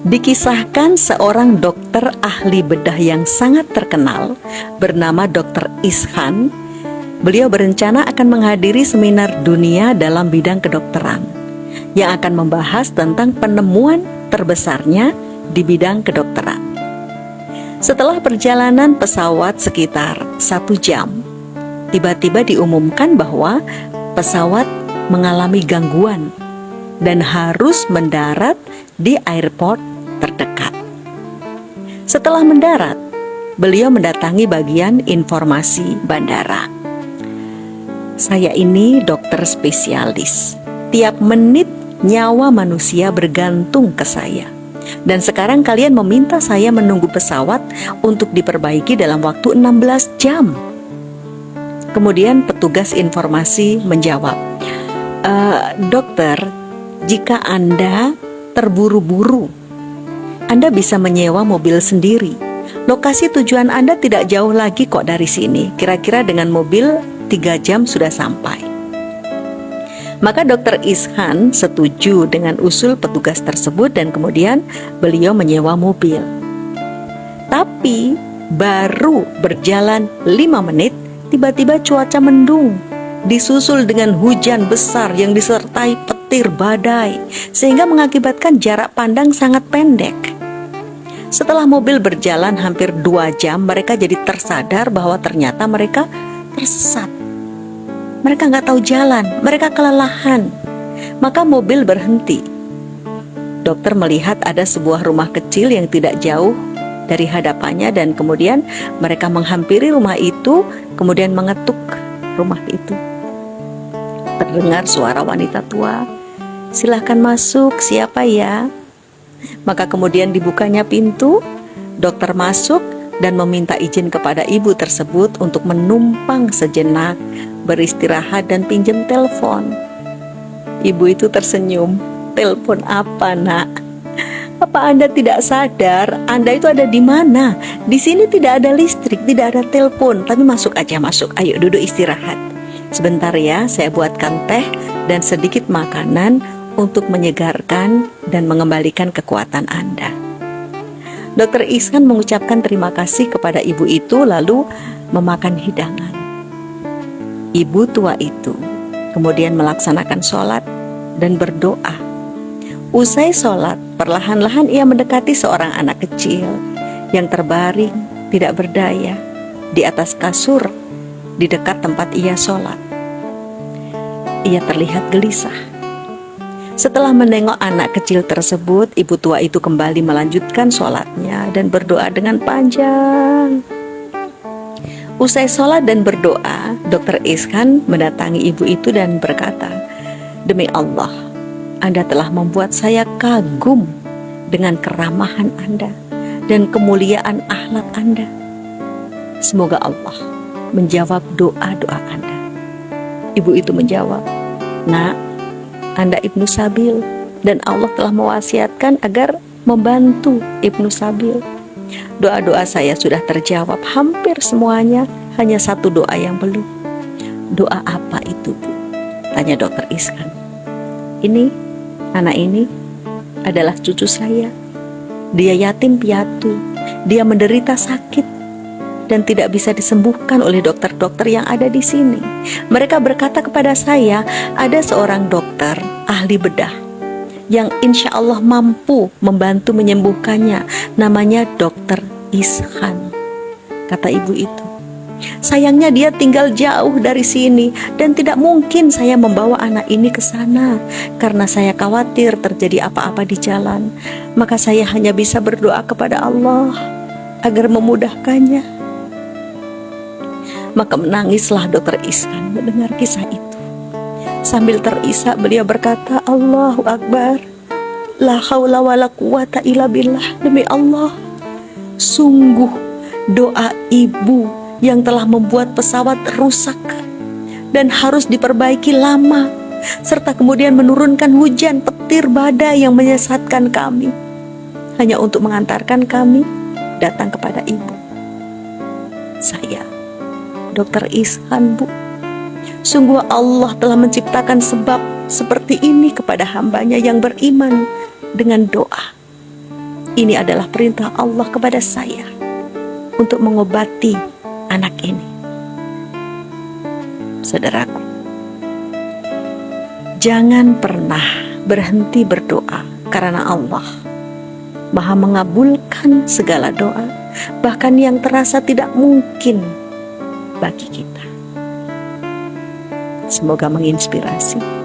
Dikisahkan seorang dokter ahli bedah yang sangat terkenal bernama Dr. Ishan. Beliau berencana akan menghadiri seminar dunia dalam bidang kedokteran yang akan membahas tentang penemuan terbesarnya di bidang kedokteran. Setelah perjalanan pesawat sekitar 1 jam, tiba-tiba diumumkan bahwa pesawat mengalami gangguan dan harus mendarat di airport terdekat. Setelah mendarat, beliau mendatangi bagian informasi bandara. Saya ini dokter spesialis. Tiap menit nyawa manusia bergantung ke saya. Dan sekarang kalian meminta saya menunggu pesawat untuk diperbaiki dalam waktu 16 jam. Kemudian petugas informasi menjawab, dokter, jika Anda terburu-buru, Anda bisa menyewa mobil sendiri. Lokasi tujuan Anda tidak jauh lagi kok dari sini. Kira-kira dengan mobil 3 jam sudah sampai. Maka Dr. Ishan setuju dengan usul petugas tersebut dan kemudian beliau menyewa mobil. Tapi baru berjalan 5 menit, tiba-tiba cuaca mendung, disusul dengan hujan besar yang disertai petir badai, sehingga mengakibatkan jarak pandang sangat pendek. Setelah mobil berjalan hampir 2 jam, mereka jadi tersadar bahwa ternyata mereka tersesat. Mereka nggak tahu jalan, mereka kelelahan. Maka mobil berhenti. Dokter melihat ada sebuah rumah kecil yang tidak jauh dari hadapannya dan kemudian mereka menghampiri rumah itu, kemudian mengetuk rumah itu. Terdengar suara wanita tua, "Silahkan masuk, siapa ya?" Maka kemudian dibukanya pintu, dokter masuk dan meminta izin kepada ibu tersebut untuk menumpang sejenak, beristirahat dan pinjam telepon. Ibu itu tersenyum. "Telepon apa, Nak? Apa Anda tidak sadar Anda itu ada di mana? Di sini tidak ada listrik, tidak ada telepon. Tapi masuk aja, masuk. Ayo duduk istirahat. Sebentar ya, saya buatkan teh dan sedikit makanan untuk menyegarkan dan mengembalikan kekuatan Anda." Dr. Ishan mengucapkan terima kasih kepada ibu itu lalu memakan hidangan. Ibu tua itu kemudian melaksanakan sholat dan berdoa. Usai sholat, perlahan-lahan ia mendekati seorang anak kecil yang terbaring tidak berdaya di atas kasur di dekat tempat ia sholat. Ia terlihat gelisah. Setelah menengok anak kecil tersebut, ibu tua itu kembali melanjutkan sholatnya dan berdoa dengan panjang. Usai sholat dan berdoa, Dr. Ishan mendatangi ibu itu dan berkata, "Demi Allah, Anda telah membuat saya kagum dengan keramahan Anda dan kemuliaan akhlak Anda. Semoga Allah menjawab doa-doa Anda." Ibu itu menjawab, "Nak, Anda Ibnu Sabil dan Allah telah mewasiatkan agar membantu Ibnu Sabil. Doa-doa saya sudah terjawab hampir semuanya, hanya satu doa yang belum." "Doa apa itu, Bu?" tanya Dr. Ishan. Anak ini adalah cucu saya. Dia yatim piatu, dia menderita sakit dan tidak bisa disembuhkan oleh dokter-dokter yang ada di sini. Mereka berkata kepada saya, ada seorang dokter ahli bedah yang insya Allah mampu membantu menyembuhkannya. Namanya Dr. Ishan, kata ibu itu. Sayangnya dia tinggal jauh dari sini dan tidak mungkin saya membawa anak ini ke sana karena saya khawatir terjadi apa-apa di jalan. Maka saya hanya bisa berdoa kepada Allah agar memudahkannya. Maka menangislah Dr. Ishan mendengar kisah itu. Sambil terisak beliau berkata, "Allahu Akbar, la haula wa la quwata illa billah." Demi Allah, sungguh doa ibu yang telah membuat pesawat rusak dan harus diperbaiki lama, serta kemudian menurunkan hujan petir badai yang menyesatkan kami, hanya untuk mengantarkan kami datang kepada ibu. Saya, Dr. Ishan, Bu, sungguh Allah telah menciptakan sebab seperti ini kepada hambanya yang beriman dengan doa. ini adalah perintah Allah kepada saya untuk mengobati anak ini. Saudaraku, jangan pernah berhenti berdoa, karena Allah Maha mengabulkan segala doa, bahkan yang terasa tidak mungkin bagi kita. Semoga menginspirasi.